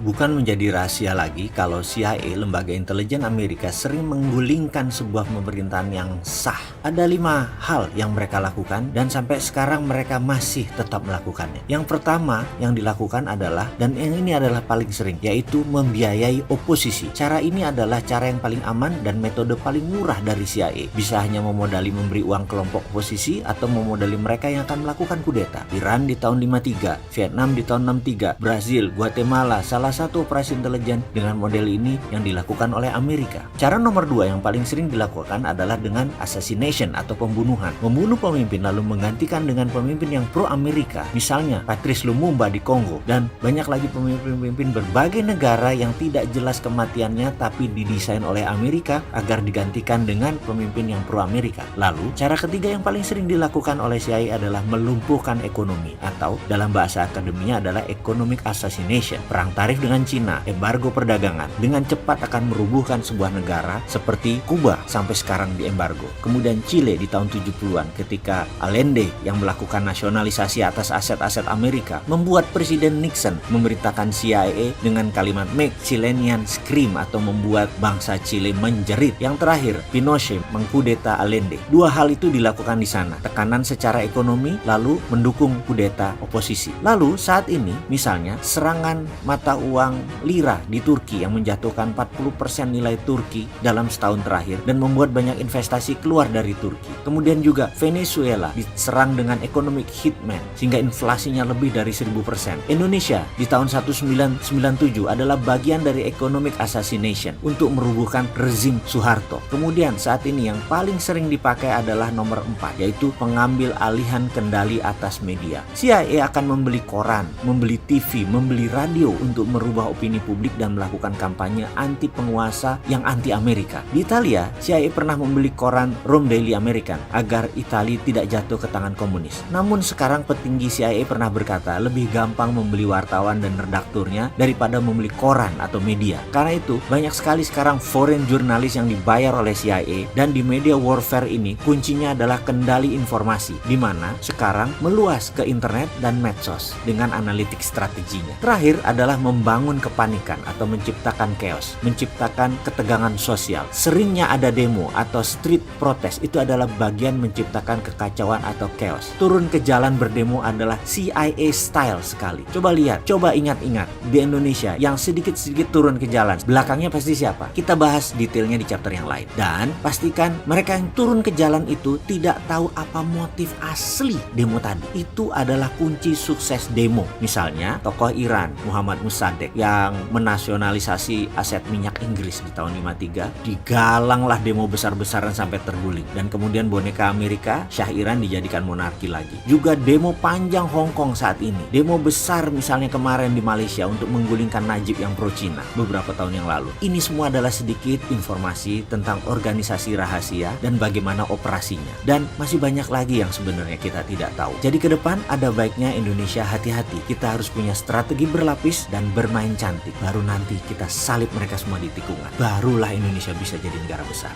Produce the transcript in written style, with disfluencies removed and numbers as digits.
bukan menjadi rahasia lagi kalau CIA, lembaga intelijen Amerika, sering menggulingkan sebuah pemerintahan yang sah. Ada 5 hal yang mereka lakukan dan sampai sekarang mereka masih tetap melakukannya. Yang pertama yang dilakukan adalah, dan yang ini adalah paling sering, yaitu membiayai oposisi. Cara ini adalah cara yang paling aman dan metode paling murah dari CIA. Bisa hanya memodali memberi uang kelompok oposisi atau memodali mereka yang akan melakukan kudeta. Iran di tahun 53, Vietnam di tahun 63, Brazil, Guatemala, salah satu operasi intelijen dengan model ini yang dilakukan oleh Amerika. Cara nomor 2 yang paling sering dilakukan adalah dengan assassination atau pembunuhan. Membunuh pemimpin lalu menggantikan dengan pemimpin yang pro-Amerika. Misalnya Patrice Lumumba di Kongo, dan banyak lagi pemimpin-pemimpin berbagai negara yang tidak jelas kematiannya tapi didesain oleh Amerika agar digantikan dengan pemimpin yang pro-Amerika. Lalu, cara ketiga yang paling sering dilakukan oleh CIA adalah melumpuhkan ekonomi, atau dalam bahasa akademinya adalah economic assassination. Perang tarif dengan Cina, embargo perdagangan, dengan cepat akan merubuhkan sebuah negara seperti Kuba sampai sekarang diembargo. Kemudian Chile di tahun 70-an ketika Allende yang melakukan nasionalisasi atas aset-aset Amerika membuat Presiden Nixon memerintahkan CIA dengan kalimat "Make Chileans Scream" atau membuat bangsa Chile menjerit. Yang terakhir, Pinochet mengkudeta Allende. 2 hal itu dilakukan di sana. Tekanan secara ekonomi lalu mendukung kudeta oposisi. Lalu saat ini misalnya serangan mata uang lira di Turki yang menjatuhkan 40% nilai Turki dalam setahun terakhir dan membuat banyak investasi keluar dari Turki. Kemudian juga Venezuela diserang dengan economic hitman sehingga inflasinya lebih dari 1000%. Indonesia di tahun 1997 adalah bagian dari economic assassination untuk merubuhkan rezim Soeharto. Kemudian saat ini yang paling sering dipakai adalah nomor 4, yaitu pengambil alihan kendali atas media. CIA akan membeli koran, membeli TV, membeli radio untuk merubah opini publik dan melakukan kampanye anti penguasa yang anti Amerika. Di Italia, CIA pernah membeli koran Rome Daily American agar Italia tidak jatuh ke tangan komunis. Namun sekarang petinggi CIA pernah berkata lebih gampang membeli wartawan dan redakturnya daripada membeli koran atau media. Karena itu banyak sekali sekarang foreign jurnalis yang dibayar oleh CIA, dan di media warfare ini kuncinya adalah kendali informasi, di mana sekarang meluas ke internet dan medsos dengan analitik strateginya. Terakhir adalah membangun kepanikan atau menciptakan chaos, menciptakan ketegangan sosial. Seringnya ada demo atau street protest, itu adalah bagian menciptakan kekacauan atau chaos. Turun ke jalan berdemo adalah CIA style sekali. Coba lihat, coba ingat-ingat di Indonesia yang sedikit-sedikit turun ke jalan, belakangnya pasti siapa? Kita bahas detailnya di chapter yang lain. Dan pastikan mereka yang turun ke jalan itu tidak tahu apa motif asli demo tadi. Itu adalah kunci sukses demo. Misalnya tokoh Iran Muhammad Mossadegh yang menasionalisasi aset minyak Inggris di tahun 53, digalanglah demo besar-besaran sampai terguling, dan kemudian boneka Amerika Shah Iran dijadikan monarki lagi. Juga demo panjang Hong Kong saat ini, demo besar misalnya kemarin di Malaysia untuk menggulingkan Najib yang pro Cina beberapa tahun yang lalu. Ini semua adalah sedikit informasi tentang organisasi rahasia dan bagaimana operasinya, dan masih banyak lagi yang sebenarnya kita tidak tahu. Jadi ke depan ada baiknya Indonesia hati-hati. Kita harus punya strategi berlapis dan bermain cantik. Baru nanti kita salib mereka semua di tikungan. Barulah Indonesia bisa jadi negara besar.